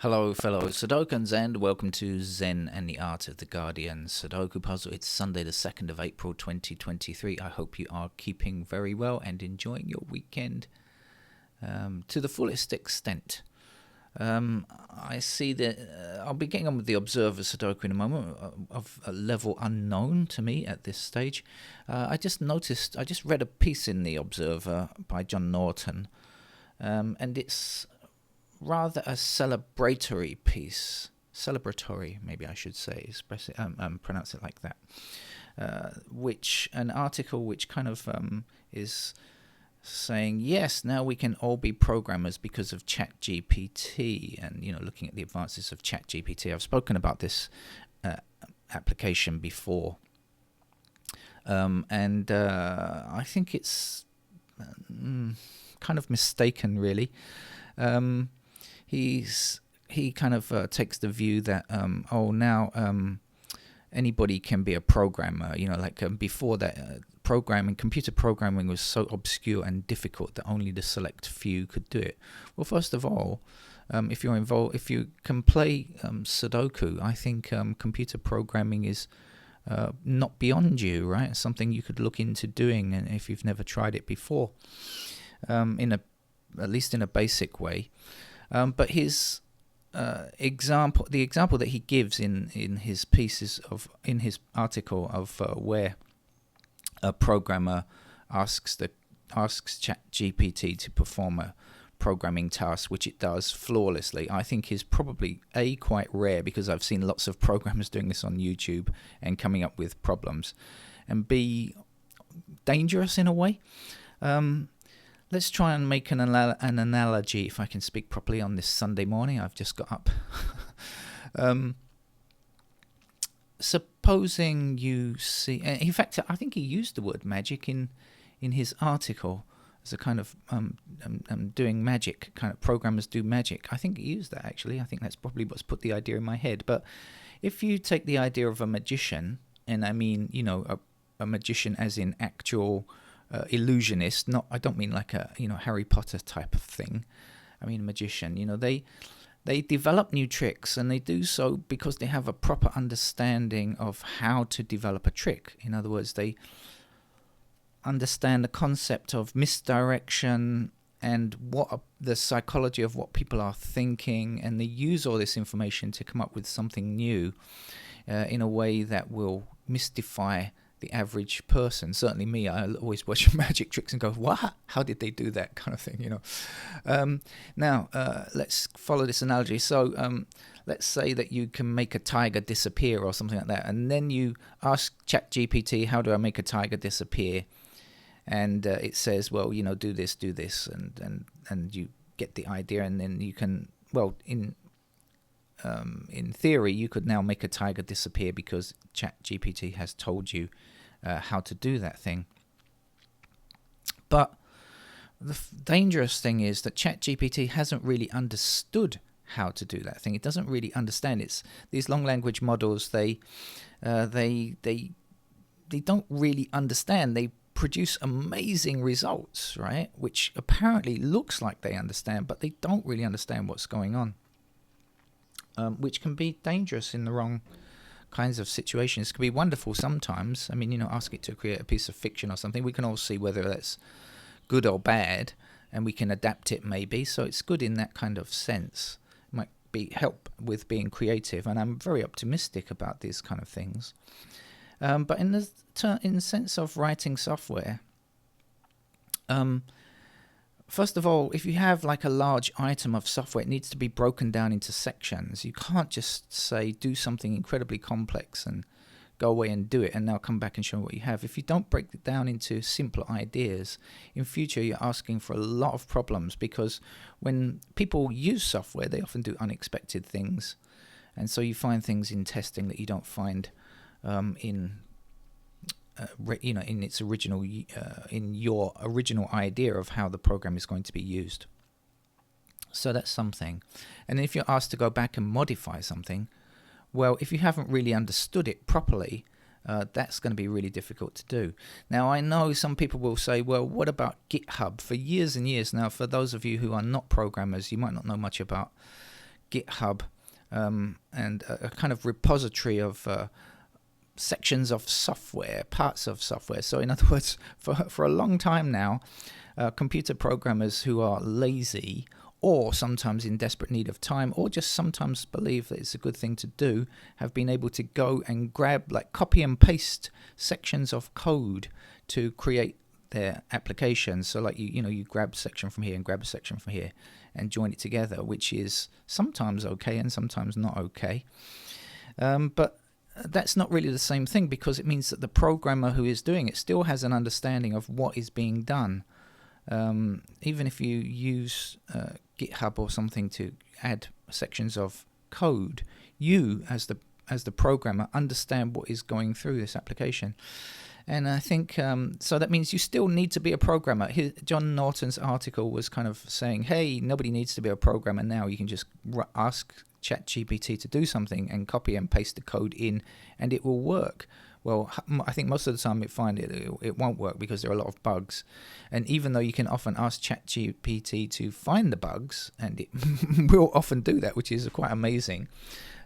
Hello, fellow Sudokans, and welcome to Zen and the Art of the Guardian Sudoku Puzzle. It's Sunday, the 2nd of April 2023. I hope you are keeping very well and enjoying your weekend to the fullest extent. I see that I'll be getting on with the Observer Sudoku in a moment, of a level unknown to me at this stage. I just read a piece in the Observer by John Norton, and it's rather a celebratory piece, maybe I should say, pronounce it like that, an article which kind of is saying, yes, now we can all be programmers because of ChatGPT, and looking at the advances of ChatGPT. I've spoken about this application before, and I think it's kind of mistaken, really. He kind of takes the view that now anybody can be a programmer. Before that, computer programming was so obscure and difficult that only the select few could do it. Well, first of all, if you can play Sudoku, I think computer programming is not beyond you, right? It's something you could look into doing, and if you've never tried it before, at least in a basic way. But his the example that he gives in his pieces in his article of where a programmer asks ChatGPT to perform a programming task, which it does flawlessly, I think is probably quite rare, because I've seen lots of programmers doing this on YouTube and coming up with problems, and B, dangerous in a way. Let's try and make an analogy, if I can speak properly on this Sunday morning. I've just got up. Supposing you see... In fact, I think he used the word magic in his article as a kind of doing magic, kind of programmers do magic. I think he used that, actually. I think that's probably what's put the idea in my head. But if you take the idea of a magician, and I mean, a magician as in actual... illusionist, I don't mean like a Harry Potter type of thing. I mean a magician. They develop new tricks, and they do so because they have a proper understanding of how to develop a trick. In other words, they understand the concept of misdirection and the psychology of what people are thinking, and they use all this information to come up with something new in a way that will mystify the average person. Certainly me, I always watch magic tricks and go, what? How did they do that, kind of thing, Now, let's follow this analogy. So let's say that you can make a tiger disappear or something like that, and then you ask ChatGPT, how do I make a tiger disappear? And it says, well, do this, and you get the idea, and then you can, well, in theory, you could now make a tiger disappear because ChatGPT has told you how to do that thing. But the dangerous thing is that ChatGPT hasn't really understood how to do that thing. It doesn't really understand. It's these long language models. They don't really understand. They produce amazing results, right? Which apparently looks like they understand, but they don't really understand what's going on. Which can be dangerous in the wrong kinds of situations. It can be wonderful sometimes. I mean, ask it to create a piece of fiction or something. We can all see whether that's good or bad, and we can adapt it maybe. So it's good in that kind of sense. It might help with being creative, and I'm very optimistic about these kind of things. But in the sense of writing software, first of all, if you have like a large item of software, it needs to be broken down into sections. You can't just say, do something incredibly complex and go away and do it, and now come back and show what you have. If you don't break it down into simpler ideas, in future you're asking for a lot of problems, because when people use software, they often do unexpected things. And so you find things in testing that you don't find in its original, in your original idea of how the program is going to be used. So that's something. And if you're asked to go back and modify something, well, if you haven't really understood it properly, that's going to be really difficult to do. Now, I know some people will say, well, what about GitHub? For years and years now, for those of you who are not programmers, you might not know much about GitHub and a kind of repository of sections of software, parts of software. So in other words, for a long time now, computer programmers who are lazy or sometimes in desperate need of time or just sometimes believe that it's a good thing to do have been able to go and grab, like, copy and paste sections of code to create their applications. So like you grab a section from here and grab a section from here and join it together, which is sometimes okay and sometimes not okay. But that's not really the same thing, because it means that the programmer who is doing it still has an understanding of what is being done. Even if you use GitHub or something to add sections of code, you as the programmer understand what is going through this application. And I think so that means you still need to be a programmer. John Norton's article was kind of saying, hey, nobody needs to be a programmer now. You can just ask ChatGPT to do something and copy and paste the code in and it will work. Well, I think most of the time it won't work because there are a lot of bugs. And even though you can often ask ChatGPT to find the bugs, and it will often do that, which is quite amazing,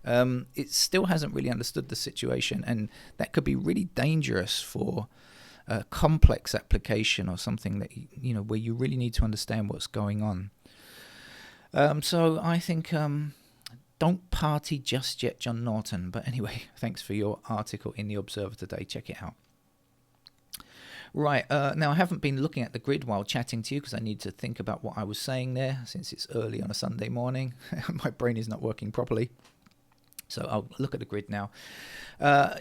it still hasn't really understood the situation. And that could be really dangerous for a complex application or something that, where you really need to understand what's going on. So I think... don't party just yet, John Norton. But anyway, thanks for your article in the Observer today. Check it out. Right, now I haven't been looking at the grid while chatting to you because I need to think about what I was saying there since it's early on a Sunday morning. My brain is not working properly. So I'll look at the grid now.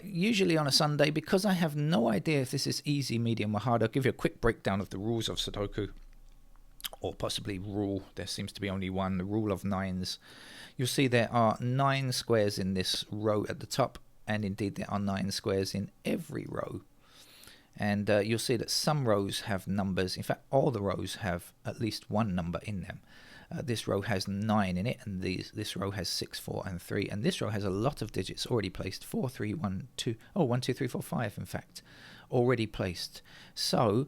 Usually on a Sunday, because I have no idea if this is easy, medium or hard, I'll give you a quick breakdown of the rules of Sudoku. Or possibly rule. There seems to be only one, the rule of nines. You'll see there are 9 squares in this row at the top, and indeed there are 9 squares in every row. And you'll see that some rows have numbers. In fact, all the rows have at least one number in them. This row has 9 in it, and this row has 6, 4, and 3. And this row has a lot of digits already placed. 4, 3, 1, 2. Oh, 1, 2, 3, 4, 5, in fact, already placed. So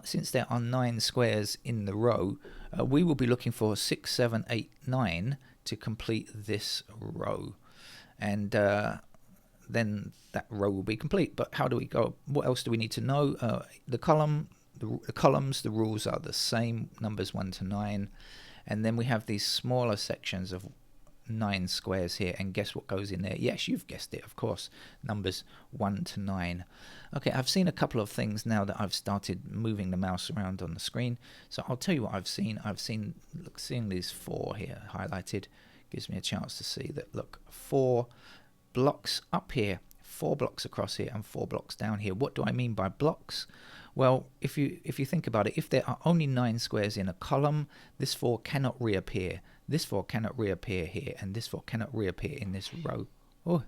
since there are 9 squares in the row, we will be looking for 6, 7, 8, 9 to complete this row. And then that row will be complete. But how do we go? What else do we need to know? The columns, the rules are the same, numbers 1 to 9. And then we have these smaller sections of 9 squares here, and guess what goes in there? Yes, you've guessed it, of course, numbers 1 to 9. Okay, I've seen a couple of things now that I've started moving the mouse around on the screen, so I'll tell you what I've seen. Seeing these 4 here highlighted gives me a chance to see that, look, 4 blocks up here, 4 blocks across here, and 4 blocks down here. What do I mean by blocks? Well, if you think about it, if there are only 9 squares in a column, this 4 cannot reappear. This 4 cannot reappear here, and this 4 cannot reappear in this row. Oh,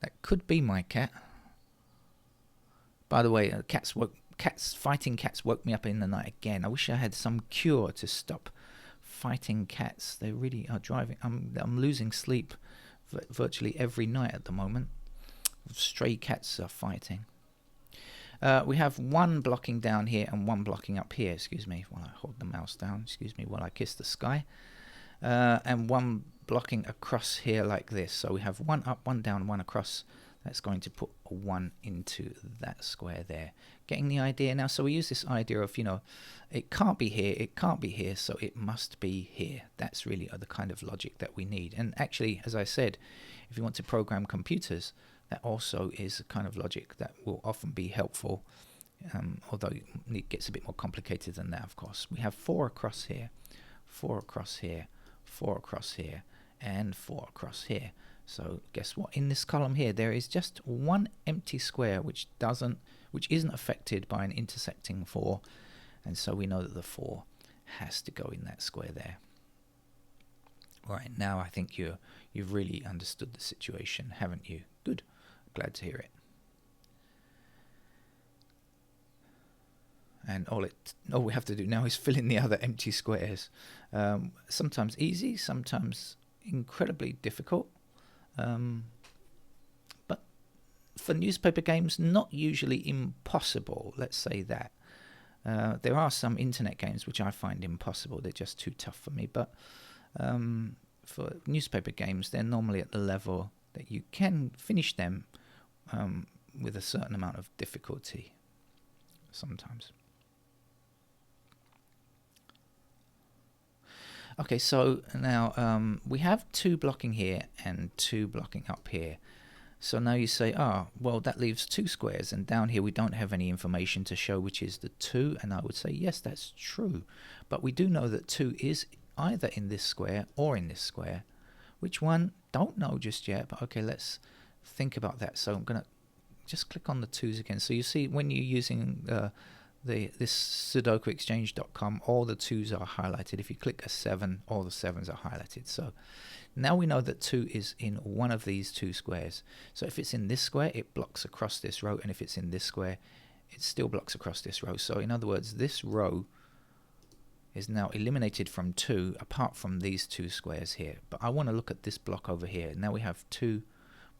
that could be my cat. By the way, fighting cats woke me up in the night again. I wish I had some cure to stop fighting cats. They really are driving. I'm losing sleep virtually every night at the moment. Stray cats are fighting. We have 1 blocking down here and 1 blocking up here. Excuse me while I hold the mouse down. Excuse me while I kiss the sky. And 1 blocking across here like this. So we have 1 up, 1 down, 1 across. That's going to put a 1 into that square there. Getting the idea now? So we use this idea of, it can't be here, it can't be here, so it must be here. That's really the kind of logic that we need. And actually, as I said, if you want to program computers, that also is a kind of logic that will often be helpful, although it gets a bit more complicated than that, of course. We have 4 across here, 4 across here, 4 across here, and 4 across here. So guess what? In this column here, there is just 1 empty square which isn't affected by an intersecting 4, and so we know that the 4 has to go in that square there. Right, now I think you've really understood the situation, haven't you? Good. Glad to hear it. And all we have to do now is fill in the other empty squares. Sometimes easy, sometimes incredibly difficult. But for newspaper games, not usually impossible, let's say that. There are some internet games which I find impossible. They're just too tough for me. But for newspaper games, they're normally at the level that you can finish them with a certain amount of difficulty sometimes. Okay, so now we have 2 blocking here and 2 blocking up here. So now you say, well, that leaves 2 squares, and down here we don't have any information to show which is the 2, and I would say, yes, that's true. But we do know that 2 is either in this square or in this square. Which one? Don't know just yet, but okay, let's think about that. So I'm going to just click on the 2's again. So you see when you're using this SudokuExchange.com, all the 2's are highlighted. If you click a 7, all the 7's are highlighted. So now we know that 2 is in one of these 2 squares. So if it's in this square, it blocks across this row, and if it's in this square, it still blocks across this row. So in other words, this row is now eliminated from 2 apart from these 2 squares here. But I want to look at this block over here. Now we have 2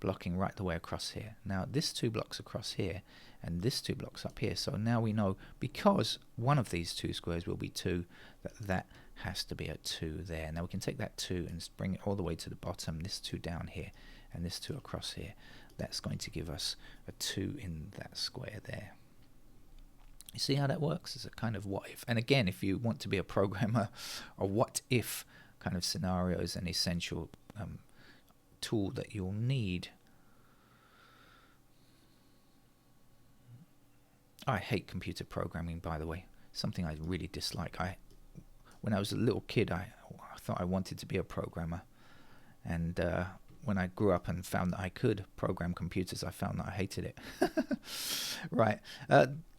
blocking right the way across here. Now this 2 blocks across here, and this 2 blocks up here. So now we know, because one of these 2 squares will be 2, that has to be a 2 there. Now we can take that 2 and bring it all the way to the bottom, this 2 down here, and this 2 across here. That's going to give us a 2 in that square there. You see how that works? It's a kind of what if. And again, if you want to be a programmer, a what if kind of scenario is an essential tool that you'll need. I hate computer programming, by the way. Something I really dislike. When I was a little kid, I thought I wanted to be a programmer. And when I grew up and found that I could program computers, I found that I hated it. Right.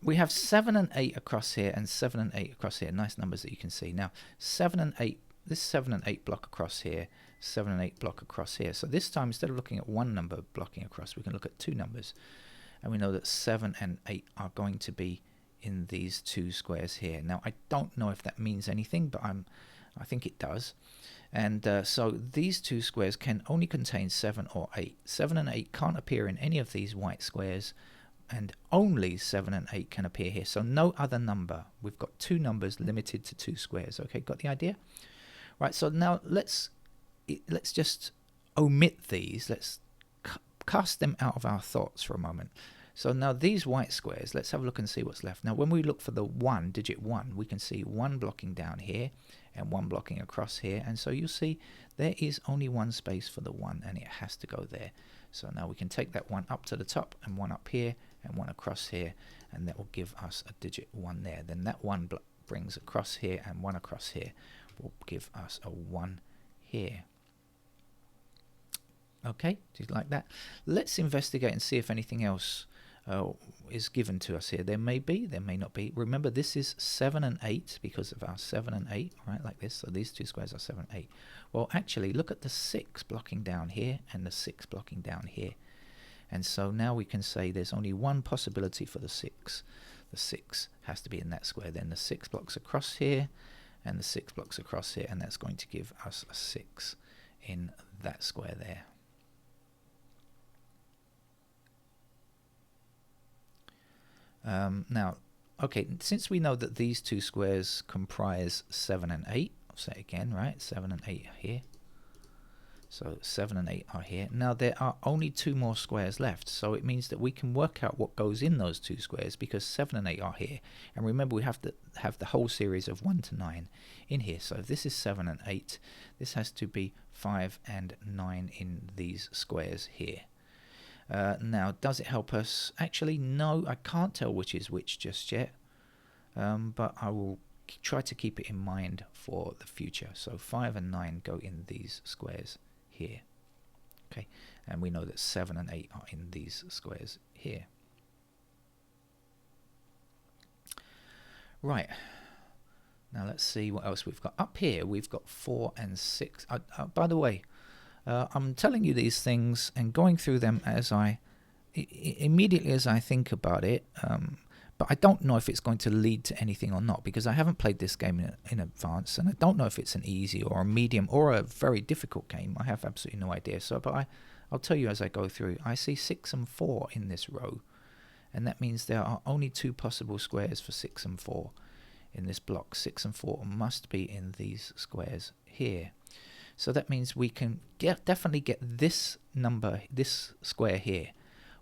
We have 7 and 8 across here and 7 and 8 across here. Nice numbers that you can see. Now, 7 and 8, this 7 and 8 block across here, 7 and 8 block across here. So this time, instead of looking at one number blocking across, we can look at 2 numbers. And we know that 7 and 8 are going to be in these 2 squares here. Now, I don't know if that means anything, but I think it does. And so these 2 squares can only contain 7 or 8. 7 and 8 can't appear in any of these white squares, and only 7 and 8 can appear here. So no other number. We've got 2 numbers limited to 2 squares. Okay, got the idea? Right, so now let's just omit these. Let's cast them out of our thoughts for a moment. So now these white squares, let's have a look and see what's left. Now when we look for the 1, digit 1, we can see 1 blocking down here and 1 blocking across here. And so you'll see there is only 1 space for the 1, and it has to go there. So now we can take that 1 up to the top and 1 up here and 1 across here, and that will give us a digit 1 there. Then that 1 brings across here, and 1 across here will give us a 1 here. Okay, do you like that? Let's investigate and see if anything else is given to us here. There may be, there may not be. Remember, this is 7 and 8 because of our 7 and 8, right, like this. So these 2 squares are 7 and 8. Well, actually, look at the 6 blocking down here and the 6 blocking down here. And so now we can say there's only one possibility for the 6. The 6 has to be in that square. Then the 6 blocks across here and the 6 blocks across here, and that's going to give us a 6 in that square there. Now, okay, since we know that these 2 squares comprise 7 and 8, I'll say it again, right? 7 and 8 are here. So 7 and 8 are here. Now there are only 2 more squares left, so it means that we can work out what goes in those 2 squares, because 7 and 8 are here. And remember, we have to have the whole series of 1 to 9 in here. So if this is 7 and 8, this has to be 5 and 9 in these squares here. Now, does it help us? Actually, no, I can't tell which is which just yet, but I will try to keep it in mind for the future. So 5 and 9 go in these squares here. Okay, and we know that 7 and 8 are in these squares here. Right, now let's see what else we've got. Up here, we've got 4 and 6. By the way, I'm telling you these things and going through them as immediately as I think about it, but I don't know if it's going to lead to anything or not, because I haven't played this game in advance, and I don't know if it's an easy or a medium or a very difficult game. I have absolutely no idea. So, but I'll tell you as I go through. I see 6 and 4 in this row, and that means there are only two possible squares for 6 and 4 in this block. 6 and 4 must be in these squares here. So that means we can definitely get this number, this square here.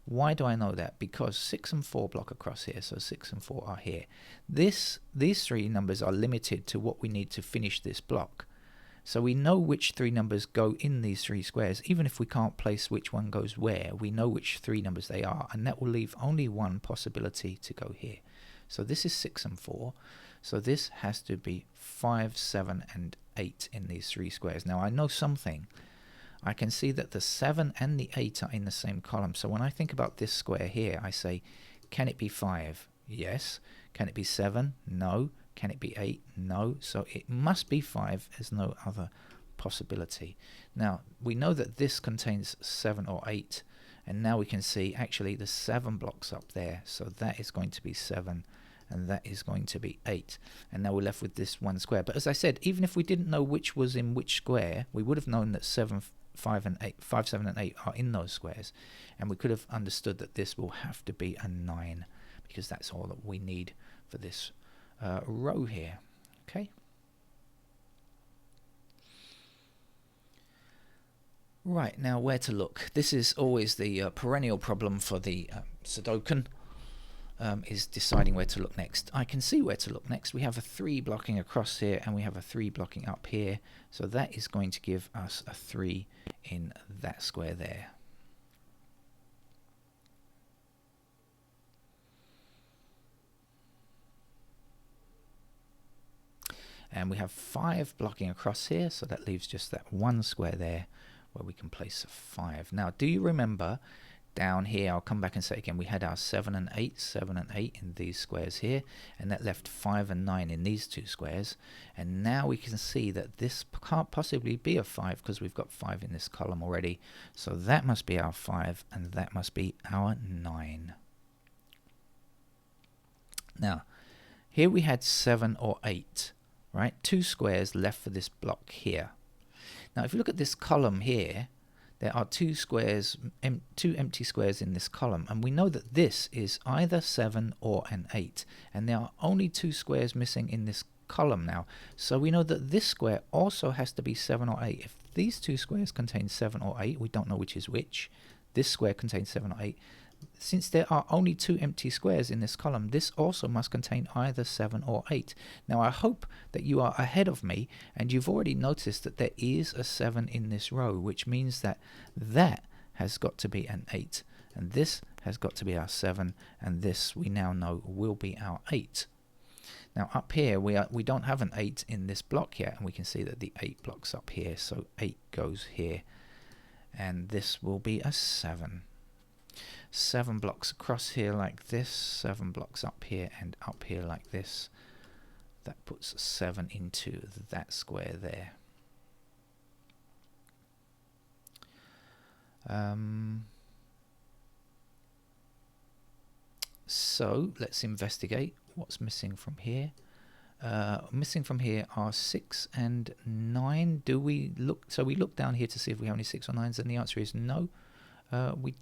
Why do I know that? Because 6 and 4 block across here, so 6 and 4 are here. These three numbers are limited to what we need to finish this block. So we know which three numbers go in these three squares. Even if we can't place which one goes where, we know which three numbers they are, and that will leave only one possibility to go here. So this is 6 and 4. So this has to be 5, 7, and 8 in these three squares. Now I know something. I can see that the 7 and the 8 are in the same column. So when I think about this square here, I say, can it be 5? Yes. Can it be 7? No. Can it be 8? No. So it must be 5. There's no other possibility. Now, we know that this contains 7 or 8. And now we can see, actually, the 7 blocks up there. So that is going to be 7. And that is going to be 8. And now we're left with this one square. But as I said, even if we didn't know which was in which square, we would have known that 7, 5, and 8, 5, 7, and 8 are in those squares. And we could have understood that this will have to be a 9, because that's all that we need for this row here. Okay. Right, now where to look? This is always the perennial problem for the Sudoku. Is deciding where to look next. I can see where to look next. We have a 3 blocking across here, and we have a 3 blocking up here. So that is going to give us a 3 in that square there. And we have 5 blocking across here, so that leaves just that one square there where we can place a 5. Now, do you remember down here, I'll come back and say again, we had our 7 and 8, 7 and 8 in these squares here, and that left 5 and 9 in these two squares. And now we can see that this can't possibly be a 5 because we've got 5 in this column already. So that must be our 5, and that must be our 9. Now, here we had 7 or 8, right? 2 squares left for this block here. Now, if you look at this column here, there are 2 squares, 2 empty squares in this column, and we know that this is either 7 or an 8, and there are only 2 squares missing in this column now. So we know that this square also has to be 7 or 8. If these 2 squares contain 7 or 8, we don't know which is which. This square contains 7 or 8. Since there are only 2 empty squares in this column, this also must contain either 7 or 8. Now I hope that you are ahead of me and you've already noticed that there is a 7 in this row, which means that that has got to be an 8, and this has got to be our 7, and this we now know will be our 8. Now up here we don't have an 8 in this block yet, and we can see that the 8 blocks up here, so 8 goes here, and this will be a 7. 7 blocks across here like this, 7 blocks up here and up here like this. That puts 7 into that square there. So let's investigate what's missing from here. Missing from here are 6 and 9. Do we look? So we look down here to see if we have any 6 or 9s, and the answer is no. We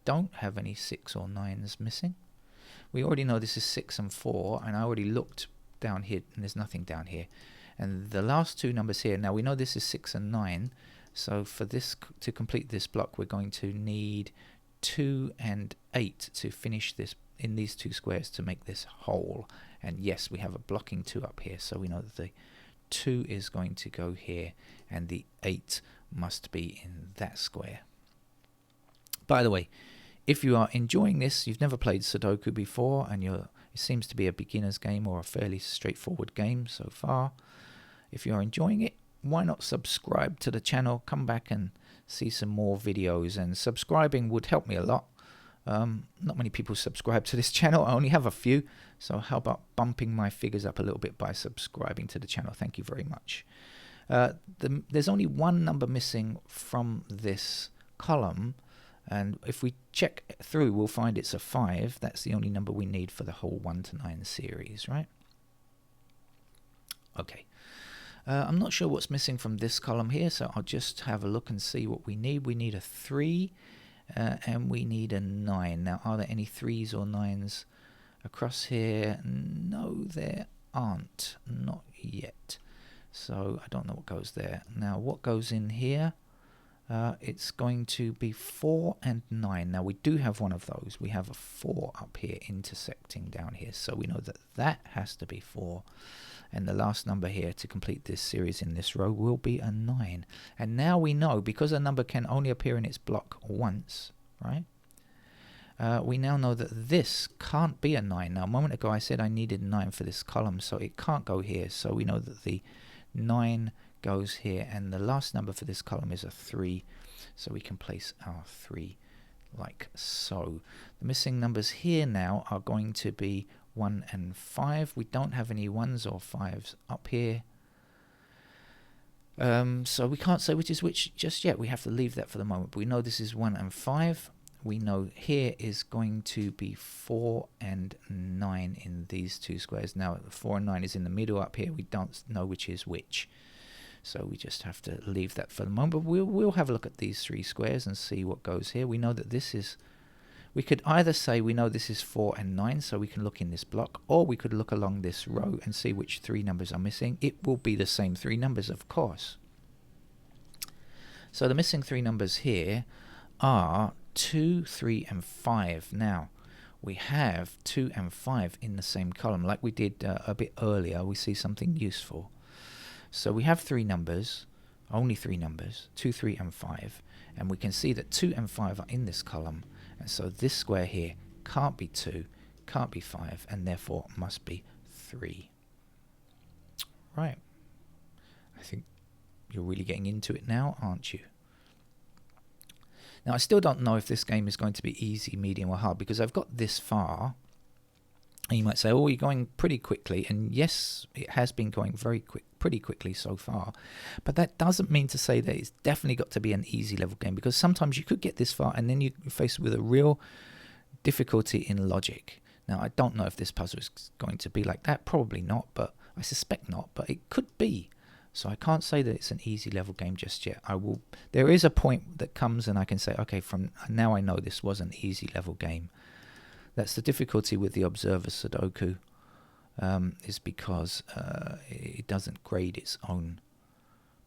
don't have any 6 or 9s missing. We already know this is 6 and 4, and I already looked down here and there's nothing down here. And the last 2 numbers here, now we know this is 6 and 9, so for this to complete this block we're going to need 2 and 8 to finish this in these 2 squares to make this whole. And yes, we have a blocking 2 up here, so we know that the 2 is going to go here and the 8 must be in that square. By the way, if you are enjoying this, you've never played Sudoku before, and it seems to be a beginner's game or a fairly straightforward game so far. If you're enjoying it, why not subscribe to the channel, come back and see some more videos, and subscribing would help me a lot. Not many people subscribe to this channel, I only have a few, so how about bumping my figures up a little bit by subscribing to the channel? Thank you very much. There's only one number missing from this column, and if we check through we'll find it's a 5. That's the only number we need for the whole 1 to 9 series, right? Okay. I'm not sure what's missing from this column here, so I'll just have a look and see what we need. We need a 3 and we need a 9. Now, are there any 3s or 9s across here? No, there aren't. Not yet. So I don't know what goes there. Now, what goes in here? It's going to be 4 and 9. Now, we do have one of those. We have a 4 up here intersecting down here. So we know that that has to be 4. And the last number here to complete this series in this row will be a 9. And now we know, because a number can only appear in its block once, right? We now know that this can't be a 9. Now, a moment ago I said I needed 9 for this column, so it can't go here. So we know that the 9 goes here, and the last number for this column is a 3. So we can place our 3 like so. The missing numbers here now are going to be 1 and 5. We don't have any 1s or 5s up here. So we can't say which is which just yet. We have to leave that for the moment. But we know this is 1 and 5. We know here is going to be 4 and 9 in these two squares. Now 4 and 9 is in the middle up here. We don't know which is which. So we just have to leave that for the moment. But we'll have a look at these 3 squares and see what goes here. We know that this is... We could either say we know this is 4 and 9, so we can look in this block, or we could look along this row and see which 3 numbers are missing. It will be the same 3 numbers, of course. So the missing 3 numbers here are 2, 3, and 5. Now, we have 2 and 5 in the same column. Like we did a bit earlier, we see something useful. So we have 3 numbers, only 3 numbers, 2, 3, and 5. And we can see that 2 and 5 are in this column. And so this square here can't be 2, can't be 5, and therefore must be 3. Right. I think you're really getting into it now, aren't you? Now, I still don't know if this game is going to be easy, medium, or hard, because I've got this far. And you might say, oh, you're going pretty quickly. And yes, it has been going pretty quickly so far. But that doesn't mean to say that it's definitely got to be an easy level game, because sometimes you could get this far and then you're faced with a real difficulty in logic. Now, I don't know if this puzzle is going to be like that. Probably not, but I suspect not. But it could be. So I can't say that it's an easy level game just yet. There is a point that comes and I can say, okay, from now I know this was an easy level game. That's the difficulty with the Observer Sudoku, is because it doesn't grade its own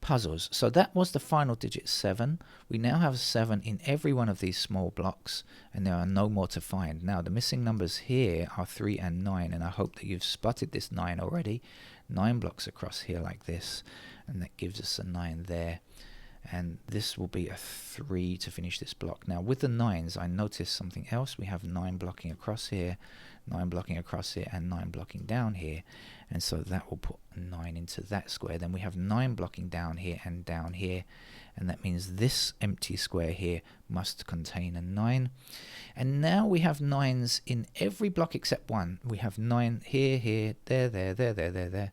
puzzles. So that was the final digit 7. We now have 7 in every one of these small blocks, and there are no more to find. Now the missing numbers here are 3 and 9, and I hope that you've spotted this 9 already. 9 blocks across here like this, and that gives us a 9 there. And this will be a 3 to finish this block. Now with the 9s, I noticed something else. We have 9 blocking across here, 9 blocking across here, and 9 blocking down here. And so that will put 9 into that square. Then we have 9 blocking down here and down here. And that means this empty square here must contain a 9. And now we have 9s in every block except one. We have 9 here, here, there, there, there, there, there, there.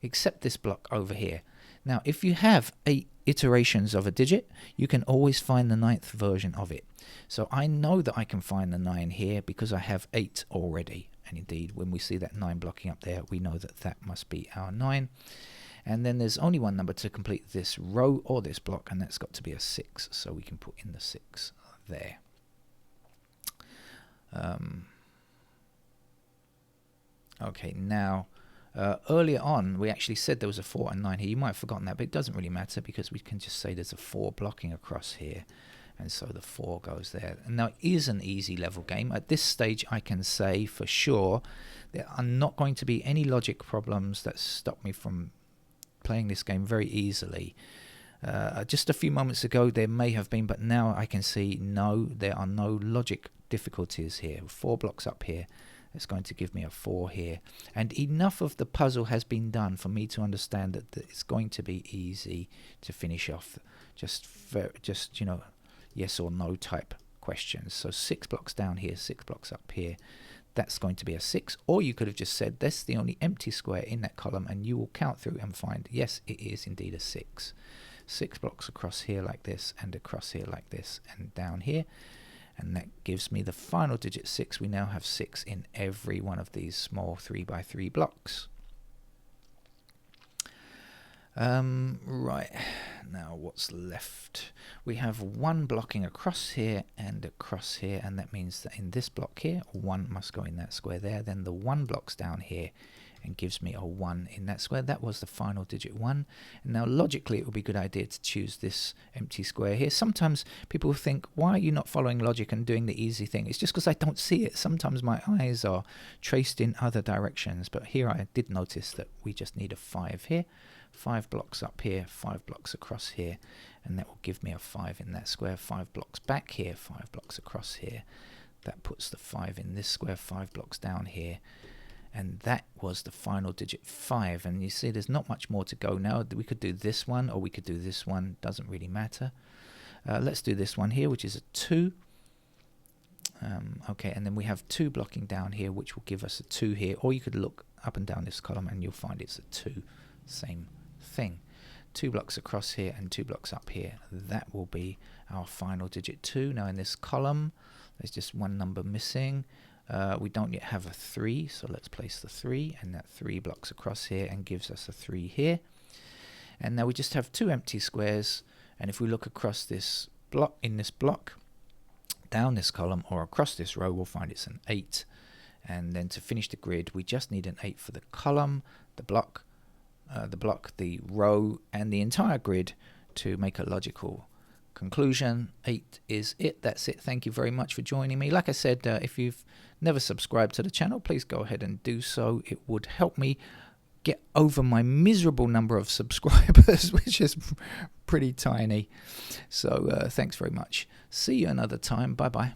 Except this block over here. Now if you have 8 iterations of a digit, you can always find the 9th version of it. So I know that I can find the 9 here because I have 8 already. And indeed, when we see that 9 blocking up there, we know that that must be our 9. And then there's only one number to complete this row or this block, and that's got to be a 6. So we can put in the 6 there. Okay, now... earlier on, we actually said there was a 4 and 9 here. You might have forgotten that, but it doesn't really matter because we can just say there's a 4 blocking across here. And so the 4 goes there. And now it is an easy level game. At this stage, I can say for sure there are not going to be any logic problems that stop me from playing this game very easily. Just a few moments ago, there may have been, but now I can see no, there are no logic difficulties here. 4 blocks up here. It's going to give me a 4 here. And enough of the puzzle has been done for me to understand that it's going to be easy to finish off. Just you know, yes or no type questions. So 6 blocks down here, 6 blocks up here. That's going to be a 6. Or you could have just said, that's the only empty square in that column, and you will count through and find, yes, it is indeed a 6. 6 blocks across here like this, and across here like this, and down here. And that gives me the final digit 6. We now have 6 in every one of these small 3 by 3 blocks. Right, now what's left? We have 1 blocking across here and across here, and that means that in this block here, 1 must go in that square there. Then the 1 blocks down here and gives me a 1 in that square. That was the final digit 1. And now logically it would be a good idea to choose this empty square here. Sometimes people think, why are you not following logic and doing the easy thing? It's just because I don't see it. Sometimes my eyes are traced in other directions, but here I did notice that we just need a 5 here, 5 blocks up here, 5 blocks across here, and that will give me a 5 in that square. 5 blocks back here, 5 blocks across here. That puts the 5 in this square, 5 blocks down here. And that was the final digit 5. And you see there's not much more to go now. We could do this one or we could do this one. Doesn't really matter. Let's do this one here, which is a 2. Okay, and then we have 2 blocking down here, which will give us a 2 here. Or you could look up and down this column and you'll find it's a 2. Same thing. 2 blocks across here and 2 blocks up here. That will be our final digit 2. Now in this column, there's just 1 number missing. We don't yet have a 3, so let's place the 3, and that 3 blocks across here and gives us a 3 here. And now we just have 2 empty squares, and if we look across this block, in this block, down this column or across this row, we'll find it's an 8. And then to finish the grid, we just need an 8 for the column, the block, the row, and the entire grid to make a logical conclusion. 8 is it. That's it. Thank you very much for joining me. Like I said, if you've never subscribed to the channel, please go ahead and do so. It would help me get over my miserable number of subscribers, which is pretty tiny. So thanks very much. See you another time. Bye bye.